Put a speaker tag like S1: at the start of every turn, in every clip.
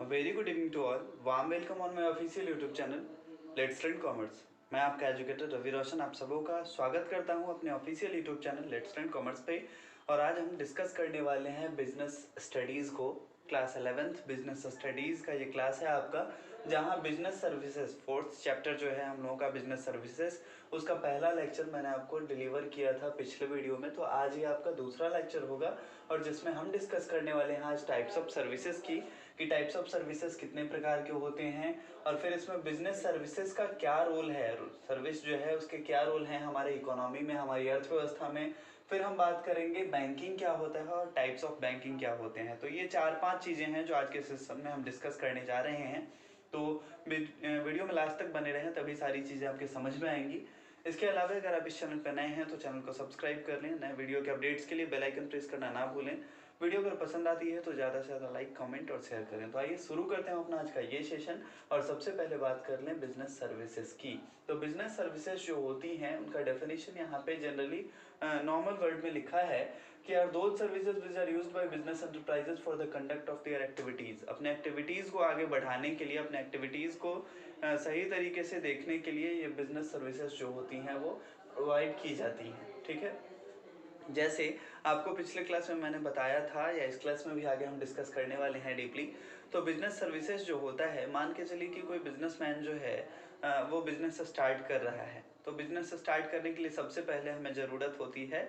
S1: Very good evening to all. Warm welcome on my official YouTube channel let's learn commerce. मैं आपका educator Ravi Roshan आप सबों का स्वागत करता हूं अपने official YouTube channel let's learn commerce पे। और आज हम डिस्कस करने वाले हैं बिजनेस स्टडीज़ को। क्लास 11th बिजनेस स्टडीज़ का ये क्लास है आपका, जहां बिजनेस सर्विसेज फोर्थ चैप्टर जो है हम लोगों का बिजनेस सर्विसेज, उसका पहला लेक्चर मैंने आपको डिलीवर किया था पिछले वीडियो में। तो आज ये आपका दूसरा लेक्चर होगा और जिसमें हम डिस्कस करने वाले हैं आज टाइप्स ऑफ सर्विसेज की, कि टाइप्स ऑफ सर्विसेज कितने प्रकार के होते हैं और फिर इसमें बिजनेस सर्विसेज का क्या रोल है, सर्विस जो है उसके क्या रोल हैं हमारे इकोनॉमी में, हमारी अर्थव्यवस्था में। फिर हम बात करेंगे बैंकिंग क्या होता है और टाइप्स ऑफ बैंकिंग क्या होते हैं। तो ये 4-5 चीज़ें हैं जो आज के सेशन में हम डिस्कस करने जा रहे हैं। तो वीडियो में लास्ट तक बने रहें, तभी सारी चीज़ें आपके समझ में आएंगी। इसके अलावा अगर आप इस चैनल पर नए हैं तो चैनल को सब्सक्राइब कर लें। नए वीडियो के अपडेट्स के लिए बेल आइकन प्रेस करना ना भूलें। वीडियो अगर पसंद आती है तो ज़्यादा से ज़्यादा लाइक, कमेंट और शेयर करें। तो आइए शुरू करते हैं अपना आज का ये सेशन। और सबसे पहले बात कर लें बिजनेस सर्विसेज की। तो बिजनेस सर्विसेज जो होती हैं उनका डेफिनेशन यहाँ पे जनरली नॉर्मल वर्ड में लिखा है कि are those services which are used by business enterprises for the conduct of their activities. अपने एक्टिविटीज़ को आगे बढ़ाने के लिए, अपने एक्टिविटीज़ को सही तरीके से देखने के लिए ये बिजनेस सर्विसेज जो होती हैं वो प्रोवाइड की जाती हैं। ठीक है, जैसे आपको पिछले क्लास में मैंने बताया था या इस क्लास में भी आगे हम डिस्कस करने वाले हैं डीपली। तो बिजनेस सर्विसेज जो होता है, मान के चलिए कि कोई बिजनेसमैन जो है वो बिजनेस स्टार्ट कर रहा है। तो बिजनेस स्टार्ट करने के लिए सबसे पहले हमें ज़रूरत होती है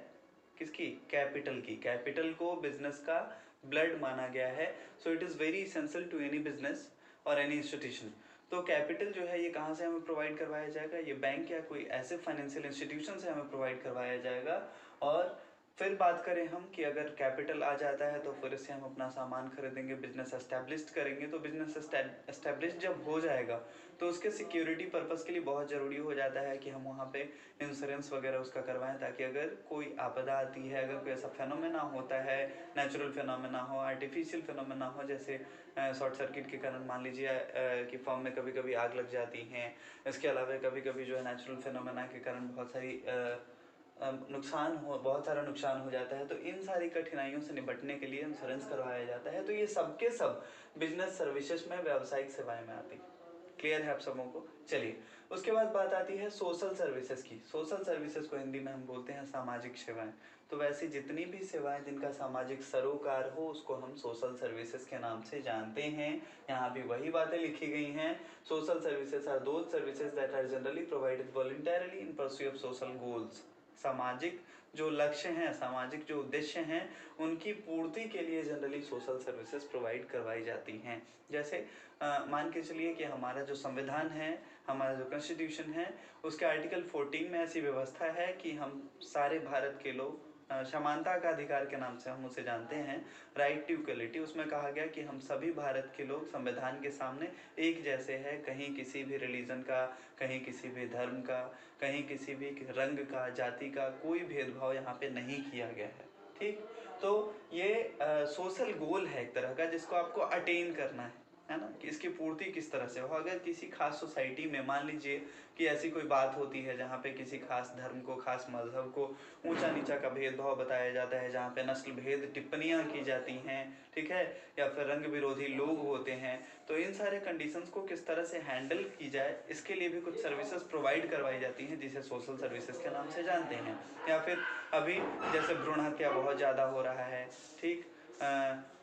S1: किसकी? कैपिटल की। कैपिटल को बिजनेस का ब्लड माना गया है। So it is very essential to any business और एनी इंस्टीट्यूशन। तो कैपिटल जो है ये कहाँ से हमें प्रोवाइड करवाया जाएगा? ये बैंक या कोई ऐसे फाइनेंशियल इंस्टीट्यूशन से हमें प्रोवाइड करवाया जाएगा। और फिर बात करें हम कि अगर कैपिटल आ जाता है तो फिर इससे हम अपना सामान खरीदेंगे, बिजनेस एस्टेब्लिश करेंगे। तो बिजनेस एस्टेब्लिश जब हो जाएगा तो उसके सिक्योरिटी पर्पस के लिए बहुत ज़रूरी हो जाता है कि हम वहाँ पे इंश्योरेंस वगैरह उसका करवाएं, ताकि अगर कोई आपदा आती है, अगर कोई ऐसा फेनोमेना होता है, नेचुरल फेनोमेना हो, आर्टिफिशियल फेनोमेना हो, जैसे शॉर्ट सर्किट के कारण मान लीजिए कि फर्म में कभी कभी आग लग जाती हैं। इसके अलावा कभी कभी जो है नेचुरल फेनोमेना के कारण बहुत सारी बहुत सारा नुकसान हो जाता है। तो इन सारी कठिनाइयों से निपटने के लिए इंश्योरेंस करवाया जाता है। तो ये सब के सब बिजनेस सर्विसेज में, व्यावसायिक सेवाएं में आती है। क्लियर है आप सबों को? चलिए, उसके बाद बात आती है सोशल सर्विसेज की। सोशल सर्विसेज को हिंदी में हम बोलते हैं सामाजिक सेवाएं। तो वैसे जितनी भी सेवाएं जिनका सामाजिक सरोकार हो उसको हम सोशल सर्विसेज के नाम से जानते हैं। यहाँ भी वही बातें लिखी गई हैं। Social services are those services that are generally provided voluntarily in pursue of social goals. सामाजिक जो लक्ष्य हैं, सामाजिक जो उद्देश्य हैं, उनकी पूर्ति के लिए जनरली सोशल सर्विसेज प्रोवाइड करवाई जाती हैं। जैसे मान के चलिए कि हमारा जो संविधान है, हमारा जो कॉन्स्टिट्यूशन है, उसके आर्टिकल 14 में ऐसी व्यवस्था है कि हम सारे भारत के लोग समानता का अधिकार के नाम से हम उसे जानते हैं, राइट टू इक्वलिटी। उसमें कहा गया कि हम सभी भारत के लोग संविधान के सामने एक जैसे हैं। कहीं किसी भी रिलीजन का, कहीं किसी भी धर्म का, कहीं किसी भी रंग का, जाति का कोई भेदभाव यहाँ पे नहीं किया गया है। ठीक, तो ये सोशल गोल है एक तरह का, जिसको आपको अटेन करना है ना, कि इसकी पूर्ति किस तरह से हो। अगर किसी खास सोसाइटी में मान लीजिए कि ऐसी कोई बात होती है जहाँ पे किसी खास धर्म को, खास मजहब को ऊंचा नीचा का भेदभाव बताया जाता है, जहाँ पे नस्ल भेद टिप्पणियाँ की जाती हैं, ठीक है, या फिर रंग विरोधी लोग होते हैं, तो इन सारे कंडीशंस को किस तरह से हैंडल की जाए, इसके लिए भी कुछ सर्विसेज प्रोवाइड करवाई जाती हैं, जिसे सोशल सर्विसेज के नाम से जानते हैं। या फिर अभी जैसे भ्रूण हत्या बहुत ज़्यादा हो रहा है, ठीक,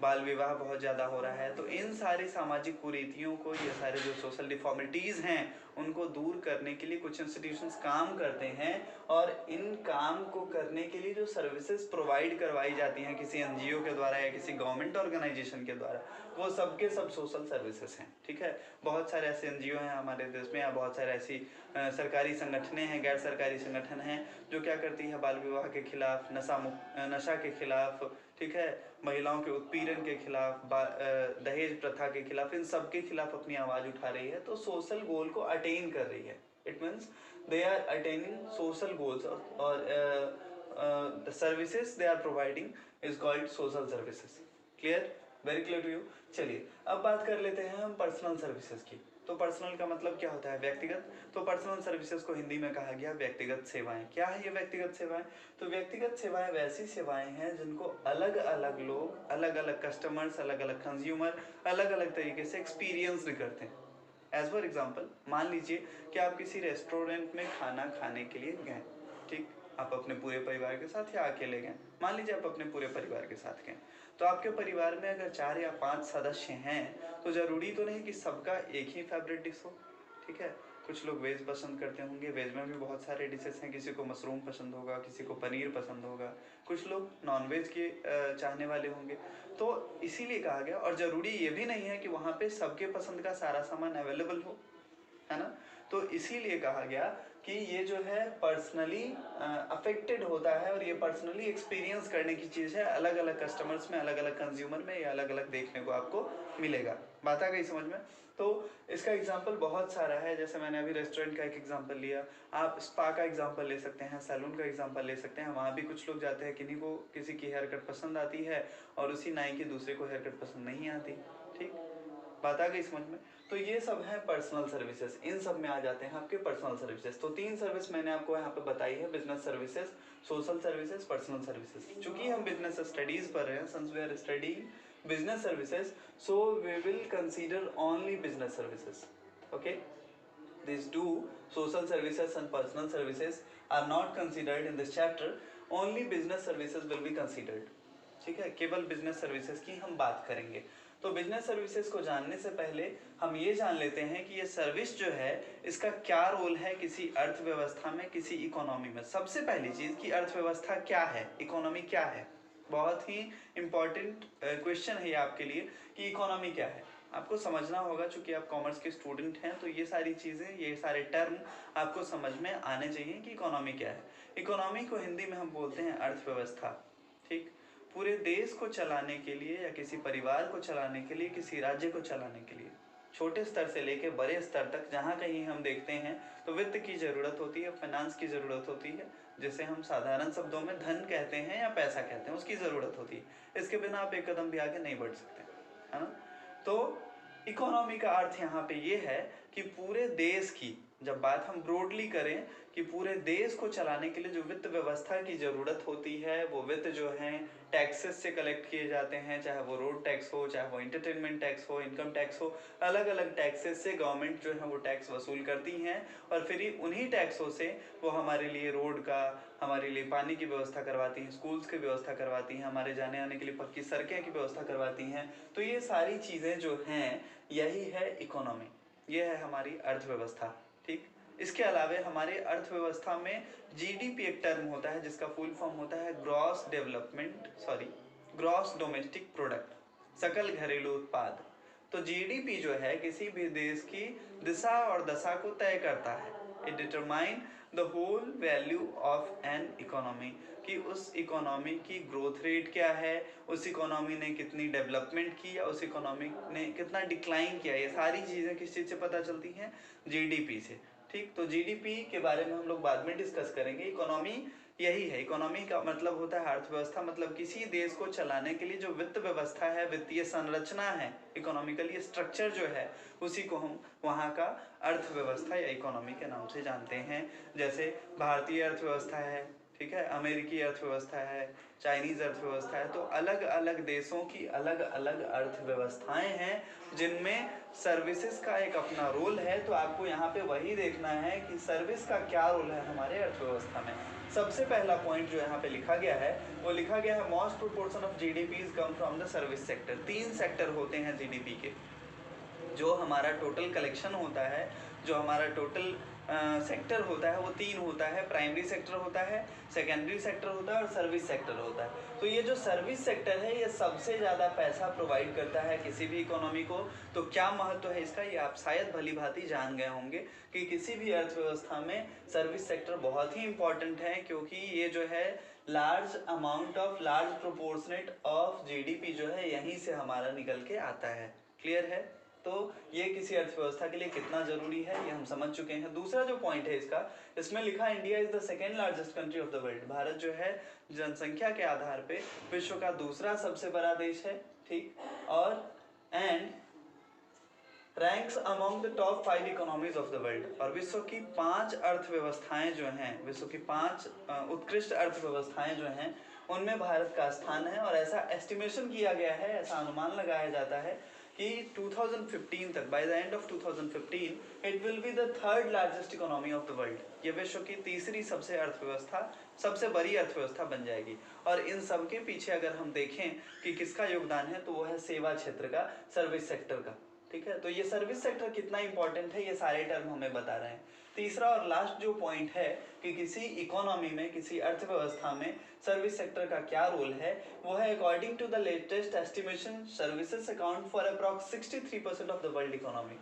S1: बाल विवाह बहुत ज़्यादा हो रहा है। तो इन सारी सामाजिक कुरीतियों को, ये सारे जो सोशल डिफॉर्मिटीज़ हैं, उनको दूर करने के लिए कुछ इंस्टीट्यूशंस काम करते हैं। और इन काम को करने के लिए जो सर्विसेज प्रोवाइड करवाई जाती हैं किसी एनजीओ के द्वारा या किसी गवर्नमेंट ऑर्गेनाइजेशन के द्वारा, वो सब के सब सोशल सर्विसेज हैं। ठीक है, बहुत सारे ऐसे एनजीओ हैं हमारे देश में, या बहुत सारे ऐसी सरकारी संगठनें हैं, गैर सरकारी संगठन हैं, जो क्या करती है, बाल विवाह के खिलाफ, नशा के खिलाफ, ठीक है, महिलाओं के उत्पीड़न के खिलाफ, दहेज प्रथा के खिलाफ, इन सब के खिलाफ अपनी आवाज़ उठा रही है। तो सोशल गोल को अटेन कर रही है। It means they are attaining social goals. और the services they are providing is called social services. Clear? Very clear to you? चलिए अब बात कर लेते हैं हम पर्सनल सर्विसेज की। तो पर्सनल का मतलब क्या होता है? व्यक्तिगत। तो पर्सनल सर्विसेज को हिंदी में कहा गया व्यक्तिगत सेवाएं। क्या है ये व्यक्तिगत सेवाएं? तो व्यक्तिगत सेवाएं वैसी सेवाएं हैं जिनको अलग अलग लोग, अलग अलग कस्टमर्स, अलग अलग कंज्यूमर अलग अलग तरीके से एक्सपीरियंस करते हैं। एज फॉर एग्जाम्पल, मान लीजिए कि आप किसी रेस्टोरेंट में खाना खाने के लिए गए, ठीक, आप अपने पूरे परिवार के साथ या अकेले गए, मान लीजिए आप अपने पूरे परिवार के साथ गए, तो आपके परिवार में अगर 4 या 5 सदस्य हैं तो ज़रूरी तो नहीं कि सबका एक ही फेवरेट डिश हो, ठीक है। कुछ लोग वेज पसंद करते होंगे, वेज में भी बहुत सारे डिशेस हैं, किसी को मशरूम पसंद होगा, किसी को पनीर पसंद होगा, कुछ लोग नॉन वेज के चाहने वाले होंगे। तो इसीलिए कहा गया, और ज़रूरी ये भी नहीं है कि वहाँ पे सबके पसंद का सारा सामान अवेलेबल हो, है ना। तो इसीलिए कहा गया कि ये जो है पर्सनली अफेक्टेड होता है और ये पर्सनली एक्सपीरियंस करने की चीज़ है। अलग अलग कस्टमर्स में, अलग अलग कंज्यूमर में ये अलग अलग देखने को आपको मिलेगा। बात आ गई समझ में? तो इसका एग्जांपल बहुत सारा है, जैसे मैंने अभी रेस्टोरेंट का एक एग्जांपल लिया, आप स्पा का एग्जांपल ले सकते हैं, सैलून का एग्जांपल ले सकते हैं। वहाँ भी कुछ लोग जाते हैं, किन्हीं को किसी की हेयर कट पसंद आती है और उसी नाई की दूसरे को हेयर कट पसंद नहीं आती, ठीक। बात आ गई समझ में? तो ये सब है पर्सनल सर्विसेज, इन सब में आ जाते हैं आपके पर्सनल सर्विसेज। तो 3 सर्विस मैंने आपको यहाँ पे बताई है, business services, social services, personal services. चूंकि हम बिजनेस स्टडीज पढ़ रहे हैं, since we are studying business services, so we will consider only business services, okay. These two, social services and personal services, are not considered in this chapter. Only business services will be considered. ठीक है, केवल business services की हम बात करेंगे। तो business services को जानने से पहले हम ये जान लेते हैं कि ये सर्विस जो है इसका क्या रोल है किसी अर्थव्यवस्था में, किसी इकोनॉमी में। सबसे पहली चीज कि अर्थव्यवस्था क्या है, इकोनॉमी क्या है। बहुत ही इंपॉर्टेंट क्वेश्चन है ये आपके लिए कि इकोनॉमी क्या है। आपको समझना होगा, चूंकि आप कॉमर्स के स्टूडेंट हैं, तो ये सारी चीज़ें, ये सारे टर्म आपको समझ में आने चाहिए कि इकोनॉमी क्या है। इकोनॉमी को हिंदी में हम बोलते हैं अर्थव्यवस्था, ठीक। पूरे देश को चलाने के लिए या किसी परिवार को चलाने के लिए, किसी राज्य को चलाने के लिए, छोटे स्तर से लेकर बड़े स्तर तक जहाँ कहीं हम देखते हैं तो वित्त की ज़रूरत होती है, फाइनेंस की ज़रूरत होती है, जिसे हम साधारण शब्दों में धन कहते हैं या पैसा कहते हैं, उसकी ज़रूरत होती है। इसके बिना आप एक कदम भी आगे नहीं बढ़ सकते, है ना। तो इकोनॉमी का अर्थ यहाँ पे ये है कि पूरे देश की, जब बात हम ब्रॉडली करें कि पूरे देश को चलाने के लिए जो वित्त व्यवस्था की ज़रूरत होती है, वो वित्त जो है टैक्सेस से कलेक्ट किए जाते हैं, चाहे वो रोड टैक्स हो, चाहे वो एंटरटेनमेंट टैक्स हो, इनकम टैक्स हो, अलग अलग टैक्सेस से गवर्नमेंट जो है वो टैक्स वसूल करती हैं और फिर उन्हीं टैक्सों से वो हमारे लिए रोड का, हमारे लिए पानी की व्यवस्था करवाती हैं, स्कूल्स की व्यवस्था करवाती हैं, हमारे जाने आने के लिए पक्की सड़कें की व्यवस्था करवाती हैं। तो ये सारी चीज़ें जो हैं, यही है इकोनॉमी, ये है हमारी अर्थव्यवस्था, ठीक। इसके अलावा हमारे अर्थव्यवस्था में जीडीपी एक टर्म होता है जिसका फुल फॉर्म होता है ग्रॉस डोमेस्टिक प्रोडक्ट, सकल घरेलू उत्पाद। तो जीडीपी जो है किसी भी देश की दिशा और दशा को तय करता है। It determine the whole value of an economy, कि उस इकोनॉमी की ग्रोथ रेट क्या है, उस इकोनॉमी ने कितनी डेवलपमेंट की या उस इकोनॉमी ने कितना डिक्लाइन किया। ये सारी चीज़ें किस चीज़ से पता चलती हैं? जीडीपी से, ठीक। तो जीडीपी के बारे में हम लोग बाद में डिस्कस करेंगे। इकोनॉमी यही है, इकोनॉमी का मतलब होता है अर्थव्यवस्था, मतलब किसी देश को चलाने के लिए जो वित्त व्यवस्था है, वित्तीय संरचना है, इकोनॉमिकली स्ट्रक्चर जो है, उसी को हम वहाँ का अर्थव्यवस्था या इकोनॉमी के नाम से जानते हैं। जैसे भारतीय अर्थव्यवस्था है, ठीक है, अमेरिकी अर्थव्यवस्था है, चाइनीज़ अर्थव्यवस्था है। तो अलग अलग देशों की अलग अलग अर्थव्यवस्थाएं हैं जिनमें सर्विसेज का एक अपना रोल है। तो आपको यहाँ पे वही देखना है कि सर्विस का क्या रोल है हमारे अर्थव्यवस्था में। सबसे पहला पॉइंट जो यहाँ पे लिखा गया है, वो लिखा गया है most proportion of GDP is come from the service sector. 3 sector होते हैं जीडीपी के। जो हमारा टोटल कलेक्शन होता है, जो हमारा टोटल सेक्टर होता है, वो 3 होता है। प्राइमरी सेक्टर होता है, सेकेंडरी सेक्टर होता है और सर्विस सेक्टर होता है। तो ये जो सर्विस सेक्टर है, ये सबसे ज़्यादा पैसा प्रोवाइड करता है किसी भी इकोनॉमी को। तो क्या महत्व है इसका, ये आप शायद भली भांति जान गए होंगे कि किसी भी अर्थव्यवस्था में सर्विस सेक्टर बहुत ही इंपॉर्टेंट है, क्योंकि ये जो है लार्ज प्रोपोर्शनेट ऑफ जीडीपी जो है यहीं से हमारा निकल के आता है। क्लियर है? तो ये किसी अर्थव्यवस्था के लिए कितना जरूरी है ये हम समझ चुके हैं। दूसरा जो पॉइंट है इसका, इसमें लिखा India is the second largest country of the world. Bharat जो है जनसंख्या के आधार पे विश्व का दूसरा सबसे बड़ा देश है, ठीक। और and ranks among the top 5 economies of the world. और विश्व की 5 अर्थव्यवस्थाएं जो हैं, विश्व की 5 उत्कृष्ट अर्थव्यवस्थाएं जो हैं, उनमें भारत का स्थान है। और ऐसा एस्टिमेशन किया गया है, ऐसा अनुमान लगाया जाता है कि 2015 तक, by the end of 2015 it will be the third largest economy of the world. ये विश्व की तीसरी सबसे बड़ी अर्थव्यवस्था बन जाएगी। और इन सब के पीछे अगर हम देखें कि किसका योगदान है, तो वो है सेवा क्षेत्र का, सर्विस सेक्टर का। ठीक है, तो ये सर्विस सेक्टर कितना इंपॉर्टेंट है, ये सारे टर्म हमें बता रहे हैं। तीसरा और लास्ट जो पॉइंट है कि किसी इकोनॉमी में, किसी अर्थव्यवस्था में सर्विस सेक्टर का क्या रोल है, वो है according to the latest estimation services account for approx 63% of the world economy.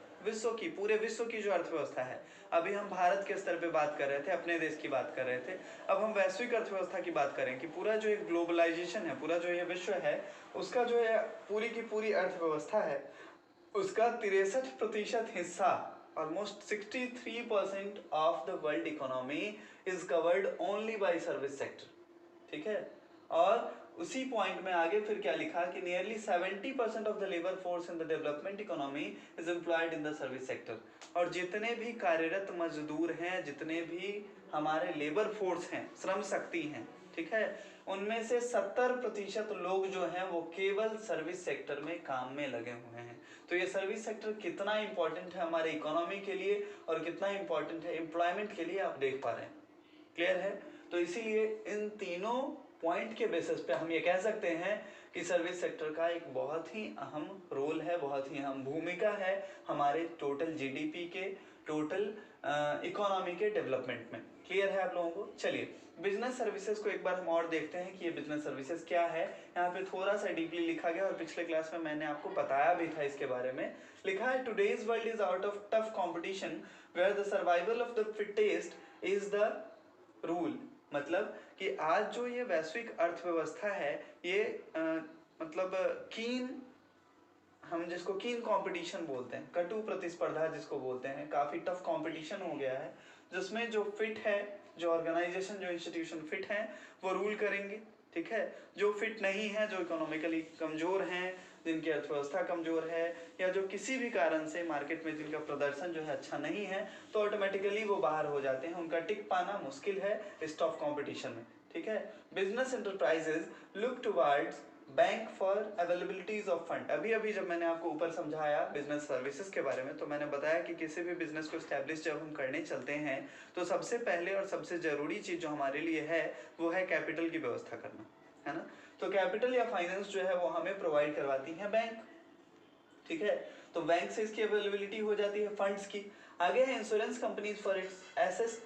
S1: पूरे विश्व की जो अर्थव्यवस्था है, अभी हम भारत के स्तर पे बात कर रहे थे, अपने देश की बात कर रहे थे, अब हम वैश्विक अर्थव्यवस्था की बात करें कि पूरा जो एक ग्लोबलाइजेशन है, पूरा जो ये विश्व है, उसका जो है पूरी की पूरी अर्थव्यवस्था है, उसका 63% हिस्सा, almost 63% of the world economy is covered only by service sector. ठीक है, और उसी पॉइंट में आगे फिर क्या लिखा कि nearly 70% of the labour force in the development economy is employed in the service sector. और जितने भी कार्यरत मजदूर हैं, जितने भी हमारे लेबर फोर्स हैं, श्रम शक्ति हैं, ठीक है, उनमें से 70% लोग जो हैं वो केवल सर्विस सेक्टर में काम में लगे हुए हैं। तो ये सर्विस सेक्टर कितना इंपॉर्टेंट है हमारे इकोनॉमी के लिए और कितना इंपॉर्टेंट है एम्प्लॉयमेंट के लिए, आप देख पा रहे हैं। क्लियर है? तो इसीलिए इन तीनों पॉइंट के बेसिस पे हम ये कह सकते हैं कि सर्विस सेक्टर का एक बहुत ही अहम रोल है, बहुत ही अहम भूमिका है हमारे टोटल जीडीपी के, टोटल इकोनॉमी के डेवलपमेंट में। क्लियर है आप लोगों को? चलिए बिजनेस सर्विसेज को एक बार हम और देखते हैं कि ये बिजनेस सर्विसेज क्या है। यहाँ पे थोड़ा सा डीपली लिखा गया और पिछले क्लास में मैंने आपको बताया भी था इसके बारे में। लिखा है today's world is out of tough competition where the survival of the fittest is the rule. मतलब कि आज जो ये वैश्विक अर्थव्यवस्था है, ये मतलब हम जिसको कीन कंपटीशन बोलते हैं, कटु प्रतिस्पर्धा जिसको बोलते हैं, काफी टफ कंपटीशन हो गया है, जिसमें जो फिट है, जो ऑर्गेनाइजेशन, जो इंस्टीट्यूशन फिट हैं वो रूल करेंगे। ठीक है, जो फिट नहीं है, जो इकोनॉमिकली कमजोर हैं, जिनकी अर्थव्यवस्था कमजोर है, या जो किसी भी कारण से मार्केट में जिनका प्रदर्शन जो है अच्छा नहीं है, तो ऑटोमेटिकली वो बाहर हो जाते हैं, उनका टिक पाना मुश्किल है इस टफ कॉम्पिटिशन में। ठीक है, business enterprises look towards bank for availabilities of fund. अभी जब मैंने आपको ऊपर समझाया बिजनेस सर्विसेज के बारे में, तो मैंने बताया कि किसी भी बिजनेस को स्टैब्लिश जब हम करने चलते हैं, तो सबसे पहले और सबसे जरूरी चीज जो हमारे लिए है वो है कैपिटल की व्यवस्था करना, है ना। तो कैपिटल या फाइनेंस जो है वो हमें प्रोवाइड करवाती है बैंक। ठीक है, तो बैंक से इसकी अवेलेबिलिटी हो जाती है फंड्स की। आगे है insurance companies for its assets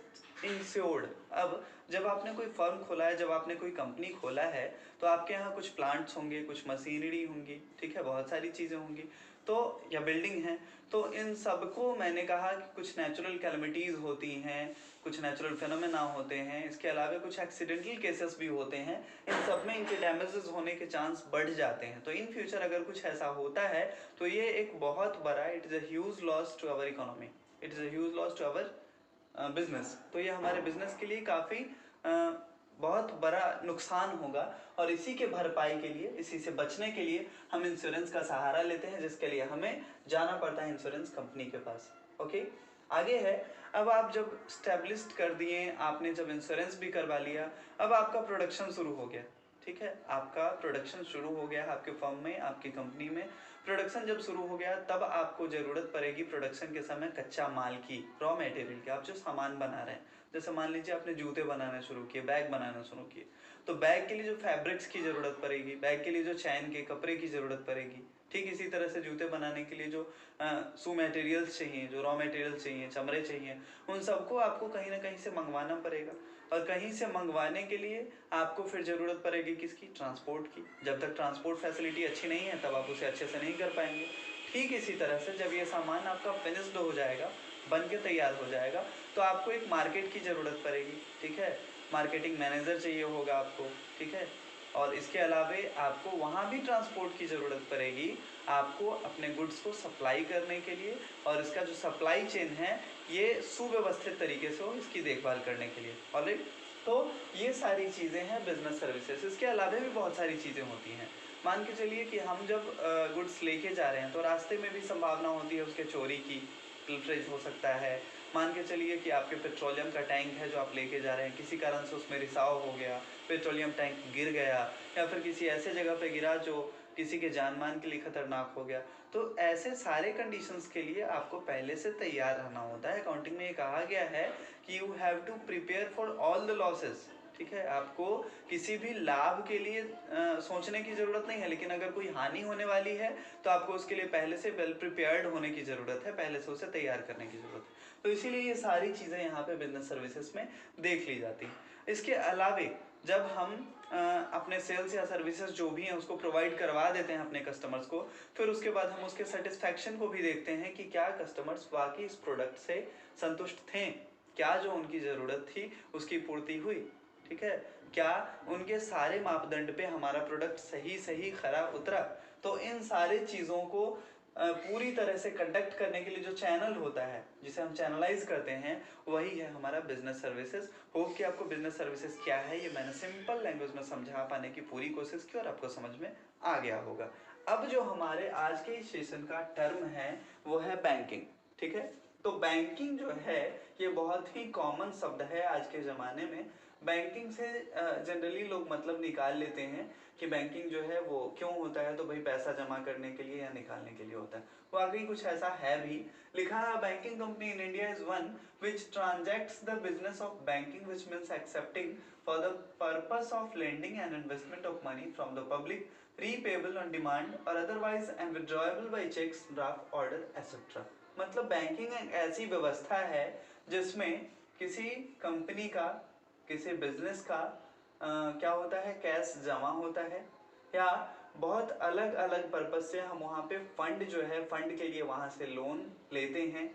S1: insured. अब जब आपने कोई फर्म खोला है, जब आपने कोई कंपनी खोला है, तो आपके यहाँ कुछ प्लांट्स होंगे, कुछ मशीनरी होंगी, ठीक है, बहुत सारी चीज़ें होंगी, तो या बिल्डिंग है, तो इन सबको मैंने कहा कि कुछ नेचुरल कैलमिटीज़ होती हैं, कुछ नेचुरल फिनोमेना होते हैं, इसके अलावा कुछ एक्सीडेंटल केसेस भी होते हैं, इन सब में इनके डैमेजेस होने के चांस बढ़ जाते हैं। तो इन फ्यूचर अगर कुछ ऐसा होता है तो ये एक बहुत बड़ा, it is a huge loss to our economy, it is a huge loss to our business. तो ये हमारे बिजनेस के लिए काफ़ी बहुत बड़ा नुकसान होगा, और इसी के भरपाई के लिए, इसी से बचने के लिए हम इंश्योरेंस का सहारा लेते हैं, जिसके लिए हमें जाना पड़ता है इंश्योरेंस कंपनी के पास। ओके, आगे है, अब आप जब स्टैब्लिश्ड कर दिए, आपने जब इंश्योरेंस भी करवा लिया, अब आपका प्रोडक्शन शुरू हो गया। ठीक है, आपका प्रोडक्शन शुरू हो गया आपके फर्म में, आपकी कंपनी में। प्रोडक्शन जब शुरू हो गया, तब आपको ज़रूरत पड़ेगी प्रोडक्शन के समय कच्चा माल की, रॉ मटेरियल की। आप जो सामान बना रहे हैं, जैसे मान लीजिए आपने जूते बनाना शुरू किए, बैग बनाना शुरू किए, तो बैग के लिए जो फैब्रिक्स की ज़रूरत पड़ेगी, बैग के लिए जो चैन के कपड़े की ज़रूरत पड़ेगी, ठीक इसी तरह से जूते बनाने के लिए जो सू मटेरियल्स चाहिए, जो रॉ मटेरियल्स चाहिए, चमड़े चाहिए, उन सबको आपको कहीं ना कहीं से मंगवाना पड़ेगा। और कहीं से मंगवाने के लिए आपको फिर ज़रूरत पड़ेगी किसकी? ट्रांसपोर्ट की। जब तक ट्रांसपोर्ट फैसिलिटी अच्छी नहीं है, तब आप उसे अच्छे से नहीं कर पाएंगे। ठीक इसी तरह से जब ये सामान आपका फिनिश्ड हो जाएगा, बन के तैयार हो जाएगा, तो आपको एक मार्केट की ज़रूरत पड़ेगी। ठीक है, मार्केटिंग मैनेजर चाहिए होगा आपको। ठीक है, और इसके अलावे आपको वहाँ भी ट्रांसपोर्ट की ज़रूरत पड़ेगी, आपको अपने गुड्स को सप्लाई करने के लिए, और इसका जो सप्लाई चेन है ये सुव्यवस्थित तरीके से हो, इसकी देखभाल करने के लिए। ऑलराइट, तो ये सारी चीज़ें हैं बिजनेस सर्विसेज। इसके अलावा भी बहुत सारी चीज़ें होती हैं। मान के चलिए कि हम जब गुड्स लेके जा रहे हैं तो रास्ते में भी संभावना होती है उसके चोरी की, पिल्फरेज हो सकता है। मान के चलिए कि आपके पेट्रोलियम का टैंक है जो आप लेके जा रहे हैं, किसी कारण से उसमें रिसाव हो गया, पेट्रोलियम टैंक गिर गया या फिर किसी ऐसे जगह पे गिरा जो किसी के जान मान के लिए खतरनाक हो गया। तो ऐसे सारे कंडीशंस के लिए आपको पहले से तैयार रहना होता है। अकाउंटिंग में ये कहा गया है कि you have to prepare for all the losses. ठीक है, आपको किसी भी लाभ के लिए सोचने की ज़रूरत नहीं है, लेकिन अगर कोई हानि होने वाली है तो आपको उसके लिए पहले से वेल प्रिपेयर्ड होने की ज़रूरत है, पहले से उसे तैयार करने की ज़रूरत है। तो इसीलिए ये सारी चीज़ें यहाँ पे बिजनेस सर्विसेज में देख ली जाती हैं। इसके अलावे जब हम अपने सेल्स या सर्विसेज जो भी हैं उसको प्रोवाइड करवा देते हैं अपने कस्टमर्स को, फिर उसके बाद हम उसके सेटिस्फैक्शन को भी देखते हैं कि क्या कस्टमर्स वाकई इस प्रोडक्ट से संतुष्ट थे, क्या जो उनकी ज़रूरत थी उसकी पूर्ति हुई। ठीक है, क्या उनके सारे मापदंड पे हमारा प्रोडक्ट सही खरा उतरा। तो इन सारी चीज़ों को पूरी तरह से कंडक्ट करने के लिए जो चैनल होता है जिसे हम चैनलाइज करते हैं, वही है हमारा बिजनेस सर्विसेज। होप कि आपको बिजनेस सर्विसेज क्या है ये मैंने सिंपल लैंग्वेज में समझा पाने की पूरी कोशिश की और आपको समझ में आ गया होगा। अब जो हमारे आज के इस सेशन का टर्म है वो है बैंकिंग। ठीक है, तो बैंकिंग जो है ये बहुत ही कॉमन शब्द है आज के ज़माने में। बैंकिंग से जनरली लोग मतलब निकाल लेते हैं कि बैंकिंग जो है वो क्यों होता है, तो भाई पैसा जमा करने के लिए या निकालने के लिए होता है। वाकई कुछ ऐसा है भी। लिखा है banking company in India is one which transacts the business of banking which means accepting for the purpose of lending and investment of money from the public, repayable on demand और otherwise and withdrawable by cheques, draft order etcetera. मतलब banking एक ऐसी व्यवस्था है जिसमें किसी company का, किसी बिजनेस का क्या होता है, कैश जमा होता है या बहुत अलग अलग पर्पज से हम वहाँ पे फंड जो है, फंड के लिए वहाँ से लोन लेते हैं।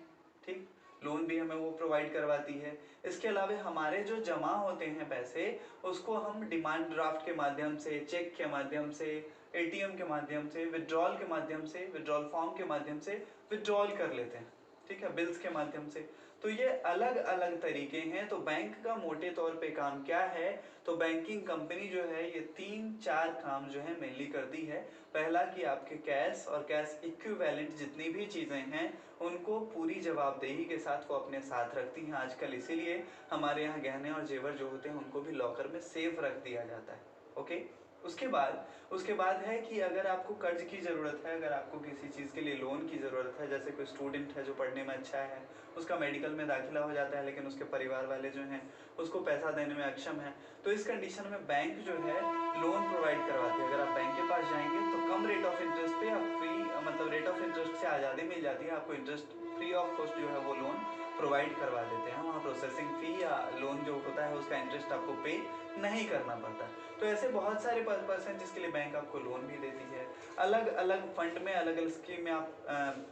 S1: ठीक, लोन भी हमें वो प्रोवाइड करवाती है। इसके अलावा हमारे जो जमा होते हैं पैसे, उसको हम डिमांड ड्राफ्ट के माध्यम से, चेक के माध्यम से, एटीएम के माध्यम से, विड्रॉल के माध्यम से, विड्रॉल फॉर्म के माध्यम से विड्रॉल कर लेते हैं। ठीक है, बिल्स के माध्यम से। तो ये अलग अलग तरीके हैं। तो बैंक का मोटे तौर पे काम क्या है, तो बैंकिंग कंपनी जो है ये 3-4 काम जो है मेनली करती है। पहला कि आपके कैश और कैश इक्विवेलेंट जितनी भी चीज़ें हैं उनको पूरी जवाबदेही के साथ वो अपने साथ रखती हैं आजकल। इसीलिए हमारे यहाँ गहने और जेवर जो होते हैं उनको भी लॉकर में सेफ रख दिया जाता है। ओके, उसके बाद है कि अगर आपको कर्ज की ज़रूरत है, अगर आपको किसी चीज़ के लिए लोन की ज़रूरत है, जैसे कोई स्टूडेंट है जो पढ़ने में अच्छा है, उसका मेडिकल में दाखिला हो जाता है लेकिन उसके परिवार वाले जो हैं उसको पैसा देने में अक्षम है, तो इस कंडीशन में बैंक जो है लोन प्रोवाइड करवाती है। अगर आप बैंक के पास जाएंगे तो कम रेट ऑफ इंटरेस्ट पे आप फ्री, मतलब रेट ऑफ इंटरेस्ट से आज़ादी मिल जाती है आपको, इंटरेस्ट फ्री ऑफ कॉस्ट जो है वो लोन प्रोवाइड करवा देते हैं। वहाँ प्रोसेसिंग फ़ी या लोन जो होता है उसका इंटरेस्ट आपको पे नहीं करना पड़ता। तो ऐसे बहुत सारे पर्पस हैं जिसके लिए बैंक आपको लोन भी देती है। अलग अलग फंड में, अलग अलग स्कीम में आप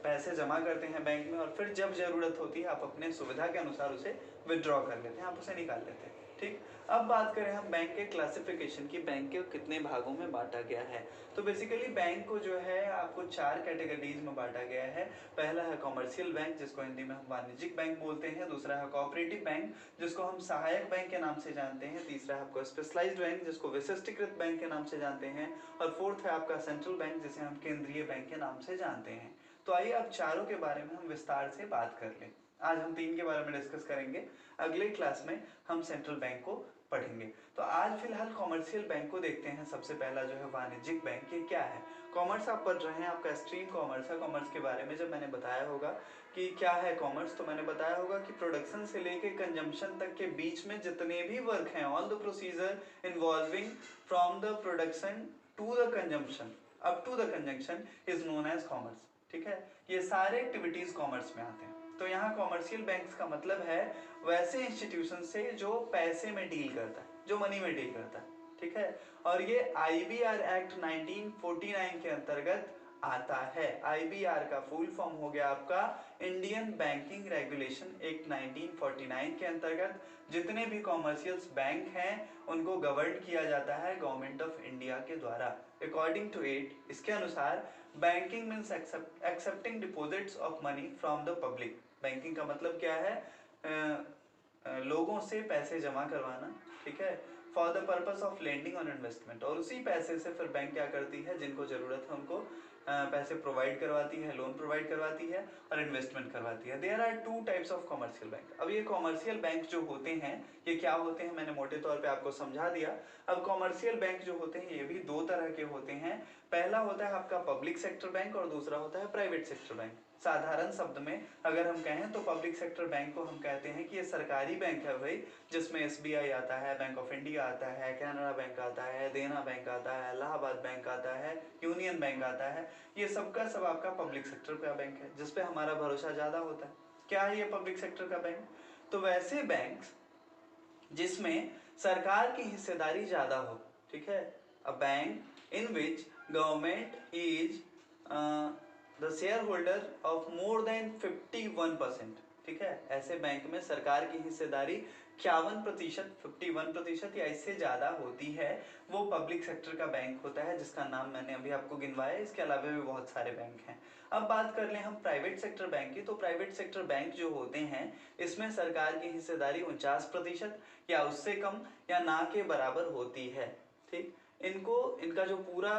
S1: पैसे जमा करते हैं बैंक में और फिर जब ज़रूरत होती है आप अपने सुविधा के अनुसार उसे विड्रॉ कर लेते हैं, आप उसे निकाल लेते हैं। ठीक, अब बात करें हम बैंक के क्लासिफिकेशन की, बैंक के कितने भागों में बांटा गया है। तो बेसिकली बैंक को जो है आपको 4 कैटेगरीज में बांटा गया है। पहला है कॉमर्शियल बैंक जिसको हिंदी में हम वाणिज्यिक बैंक बोलते हैं, दूसरा है कोऑपरेटिव बैंक जिसको हम सहायक बैंक के नाम से जानते हैं, तीसरा है आपको स्पेशलाइज्ड बैंक जिसको विशिष्टीकृत बैंक के नाम से जानते हैं, और फोर्थ है आपका सेंट्रल बैंक जिसे हम केंद्रीय बैंक के नाम से जानते हैं। तो आइए अब चारों के बारे में हम विस्तार से बात कर लें। आज हम 3 के बारे में डिस्कस करेंगे, अगले क्लास में हम सेंट्रल बैंक को पढ़ेंगे। तो आज फिलहाल कॉमर्शियल बैंक को देखते हैं। सबसे पहला जो है वाणिज्यिक बैंक, ये क्या है। कॉमर्स आप पढ़ रहे हैं, आपका स्ट्रीम कॉमर्स है। कॉमर्स के बारे में जब मैंने बताया होगा कि क्या है कॉमर्स, तो मैंने बताया होगा कि प्रोडक्शन से लेके कंजम्पशन तक के बीच में जितने भी वर्क हैं, all the procedure involving from the production to the consumption up to the consumption is known as commerce. ठीक है, ये सारे एक्टिविटीज कॉमर्स में आते हैं। तो यहाँ कॉमर्शियल बैंक्स का मतलब है वैसे इंस्टीट्यूशन से जो पैसे में डील करता है, जो मनी में डील करता है। ठीक है, और ये IBR एक्ट 1949 के अंतर्गत आता है। IBR का फुल फॉर्म हो गया आपका इंडियन बैंकिंग रेगुलेशन एक्ट 1949 के अंतर्गत जितने भी कॉमर्शियल बैंक हैं उनको गवर्न किया जाता है गवर्नमेंट ऑफ इंडिया के द्वारा। अकॉर्डिंग टू इट, इसके अनुसार banking means accepting deposits of money from the public. Banking का मतलब क्या है, लोगों से पैसे जमा करवाना। ठीक है, for the purpose of lending on investment, और उसी पैसे से फिर बैंक क्या करती है, जिनको जरूरत है उनको पैसे प्रोवाइड करवाती है, लोन प्रोवाइड करवाती है और इन्वेस्टमेंट करवाती है। There are two types of commercial bank. अब ये कॉमर्शियल बैंक जो होते हैं ये क्या होते हैं, मैंने मोटे तौर पे आपको समझा दिया। अब कॉमर्शियल बैंक जो होते हैं ये भी दो तरह के होते हैं। पहला होता है आपका पब्लिक सेक्टर बैंक और दूसरा होता है प्राइवेट सेक्टर बैंक। साधारण शब्द में अगर हम कहें तो पब्लिक सेक्टर बैंक को हम कहते हैं कि ये सरकारी बैंक है भाई, जिसमें SBI आता है, बैंक ऑफ इंडिया आता है, कैनरा बैंक आता है, देना बैंक आता है, इलाहाबाद बैंक आता है, यूनियन बैंक आता है। ये सबका सब आपका पब्लिक सेक्टर का बैंक है जिसपे हमारा भरोसा ज्यादा होता है। क्या है ये पब्लिक सेक्टर का बैंक? तो वैसे बैंक जिसमें सरकार की हिस्सेदारी ज्यादा हो, ठीक है। A bank in which government is the share holder of more than 51%, ठीक है। ऐसे बैंक में सरकार की हिस्सेदारी 51%, 51% या इससे ज्यादा होती है, वो पब्लिक सेक्टर का बैंक होता है, जिसका नाम मैंने अभी आपको गिनवाया। इसके अलावा भी बहुत सारे बैंक हैं। अब बात कर लें हम प्राइवेट सेक्टर बैंक की, तो प्राइवेट सेक्टर बैंक जो होते हैं इसमें सरकार की हिस्सेदारी 49% या उससे कम या ना के बराबर होती है, ठीक। इनका जो पूरा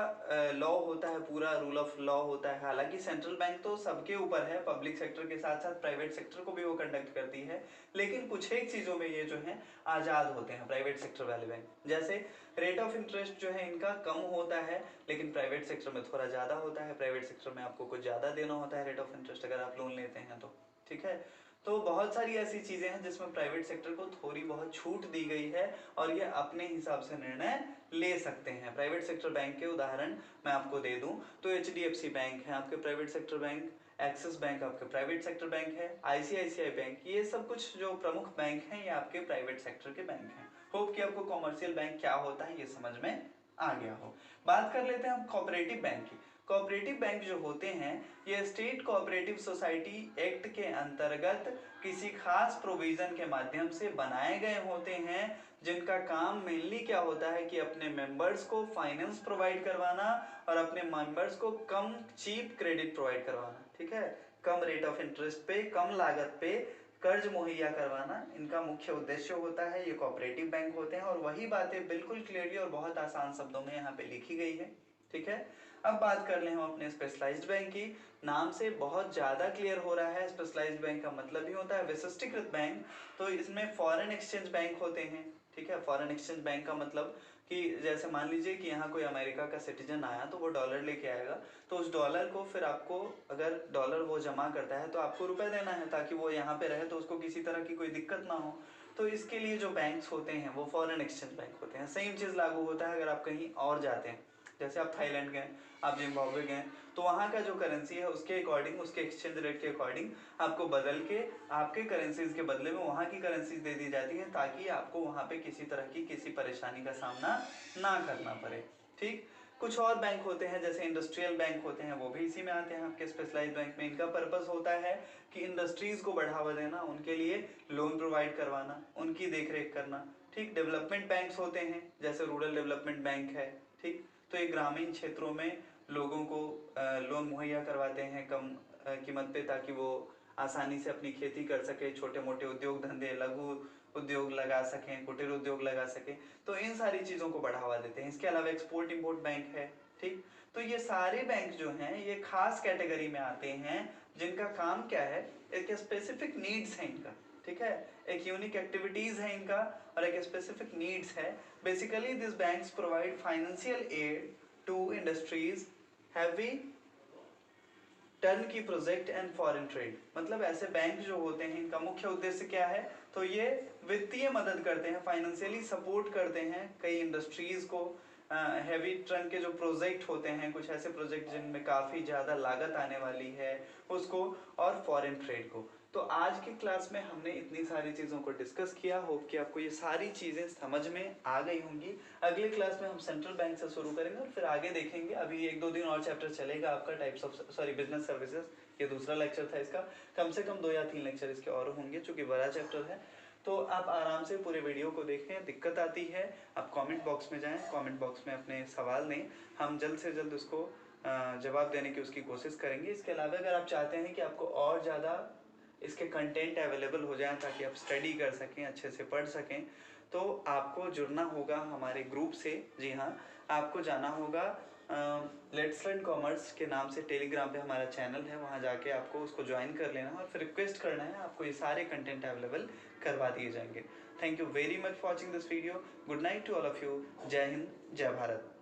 S1: लॉ होता है, पूरा रूल ऑफ लॉ होता है। हालांकि सेंट्रल बैंक तो सबके ऊपर है, पब्लिक सेक्टर के साथ साथ प्राइवेट सेक्टर को भी वो कंडक्ट करती है, लेकिन कुछ एक चीजों में ये जो है आजाद होते हैं प्राइवेट सेक्टर वाले बैंक। जैसे रेट ऑफ इंटरेस्ट जो है इनका कम होता है, लेकिन प्राइवेट सेक्टर में थोड़ा ज्यादा होता है। प्राइवेट सेक्टर में आपको कुछ ज्यादा देना होता है रेट ऑफ इंटरेस्ट अगर आप लोन लेते हैं तो, ठीक है। तो बहुत सारी ऐसी चीजें हैं जिसमें प्राइवेट सेक्टर को थोड़ी बहुत छूट दी गई है और ये अपने हिसाब से निर्णय ले सकते हैं। प्राइवेट सेक्टर बैंक के उदाहरण मैं आपको दे दूं तो HDFC बैंक है आपके private sector bank, axis bank आपके प्राइवेट सेक्टर बैंक है, ICICI बैंक, ये सब कुछ जो प्रमुख बैंक हैं ये आपके प्राइवेट सेक्टर के बैंक हैं। होप कि आपको कॉमर्शियल बैंक क्या होता है ये समझ में आ गया हो। बात कर लेते हैं हम कोऑपरेटिव बैंक की। कोऑपरेटिव बैंक जो होते हैं ये स्टेट कोऑपरेटिव सोसाइटी एक्ट के अंतर्गत किसी खास प्रोविजन के माध्यम से बनाए गए होते हैं, जिनका काम मेनली क्या होता है कि अपने मेंबर्स को फाइनेंस प्रोवाइड करवाना और अपने मेंबर्स को कम चीप क्रेडिट प्रोवाइड करवाना, ठीक है। कम रेट ऑफ इंटरेस्ट पे, कम लागत पे कर्ज मुहैया करवाना इनका मुख्य उद्देश्य होता है। ये कोऑपरेटिव बैंक होते हैं और वही बातें बिल्कुल क्लियरली और बहुत आसान शब्दों में यहाँ पे लिखी गई है, ठीक है। अब बात कर ले हम अपने स्पेशलाइज्ड बैंक की। नाम से बहुत ज्यादा क्लियर हो रहा है, स्पेशलाइज्ड बैंक का मतलब ही होता है विशिष्टीकृत बैंक। तो इसमें फॉरेन एक्सचेंज बैंक होते हैं, ठीक है। फॉरेन एक्सचेंज बैंक का मतलब कि जैसे मान लीजिए कि यहाँ कोई अमेरिका का सिटीजन आया तो वो डॉलर लेके आएगा, तो उस डॉलर को फिर आपको, अगर डॉलर वो जमा करता है तो आपको रुपए देना है ताकि वो यहाँ पे रहे, तो उसको किसी तरह की कोई दिक्कत ना हो। तो इसके लिए जो बैंक्स होते हैं वो फॉरेन एक्सचेंज बैंक होते हैं। सेम चीज लागू होता है अगर आप कहीं और जाते हैं, जैसे आप थाईलैंड गए, आप जिम्बाब्वे गए, तो वहाँ का जो करेंसी है उसके अकॉर्डिंग, उसके एक्सचेंज रेट के अकॉर्डिंग आपको बदल के आपके करेंसीज के बदले में वहाँ की करेंसीज दे दी जाती है, ताकि आपको वहाँ पे किसी तरह की किसी परेशानी का सामना ना करना पड़े, ठीक। कुछ और बैंक होते हैं जैसे इंडस्ट्रियल बैंक होते हैं, वो भी इसी में आते हैं आपके स्पेशलाइज्ड बैंक में। इनका पर्पस होता है कि इंडस्ट्रीज को बढ़ावा देना, उनके लिए लोन प्रोवाइड करवाना, उनकी देखरेख करना, ठीक। डेवलपमेंट बैंक्स होते हैं जैसे रूरल डेवलपमेंट बैंक है, ठीक। तो ये ग्रामीण क्षेत्रों में लोगों को लोन मुहैया करवाते हैं कम कीमत पे, ताकि वो आसानी से अपनी खेती कर सके, छोटे मोटे उद्योग धंधे, लघु उद्योग लगा सकें, कुटीर उद्योग लगा सकें, तो इन सारी चीज़ों को बढ़ावा देते हैं। इसके अलावा एक्सपोर्ट इंपोर्ट बैंक है, ठीक। तो ये सारे बैंक जो हैं ये खास कैटेगरी में आते हैं, जिनका काम क्या है, एक स्पेसिफिक नीड्स है इनका, ठीक है। एक यूनिक एक्टिविटीज है इनका और एक स्पेसिफिक नीड्स है। Basically this banks provide financial aid to industries heavy turnkey project and foreign trade. मतलब ऐसे बैंक जो होते हैं इनका मुख्य उद्देश्य क्या है, तो ये वित्तीय मदद करते हैं, फाइनेंशियली सपोर्ट करते हैं कई इंडस्ट्रीज को। हैवी टर्न के जो प्रोजेक्ट होते हैं, कुछ ऐसे प्रोजेक्ट जिनमें काफ़ी ज़्यादा लागत आने वाली है उसको, और फॉरेन ट्रेड को। तो आज की क्लास में हमने इतनी सारी चीज़ों को डिस्कस किया। होप कि आपको ये सारी चीज़ें समझ में आ गई होंगी। अगली क्लास में हम सेंट्रल बैंक से शुरू करेंगे और फिर आगे देखेंगे। अभी 1-2 दिन और चैप्टर चलेगा आपका टाइप्स ऑफ बिजनेस सर्विसेज, ये दूसरा लेक्चर था इसका। कम से कम 2 या 3 लेक्चर इसके और होंगे चूँकि बड़ा चैप्टर है। तो आप आराम से पूरे वीडियो को देखें। दिक्कत आती है आप कमेंट बॉक्स में जाएं, कमेंट बॉक्स में अपने सवाल दें, हम जल्द से जल्द उसको जवाब देने की उसकी कोशिश करेंगे। इसके अलावा अगर आप चाहते हैं कि आपको और ज़्यादा इसके कंटेंट अवेलेबल हो जाएं ताकि आप स्टडी कर सकें, अच्छे से पढ़ सकें, तो आपको जुड़ना होगा हमारे ग्रुप से। जी हाँ, आपको जाना होगा लेट्स लर्न कॉमर्स के नाम से टेलीग्राम पे हमारा चैनल है, वहाँ जाके आपको उसको ज्वाइन कर लेना और फिर रिक्वेस्ट करना है, आपको ये सारे कंटेंट अवेलेबल करवा दिए जाएंगे। Thank you very much for watching this video. Good night to all of you. जय हिंद, जय भारत।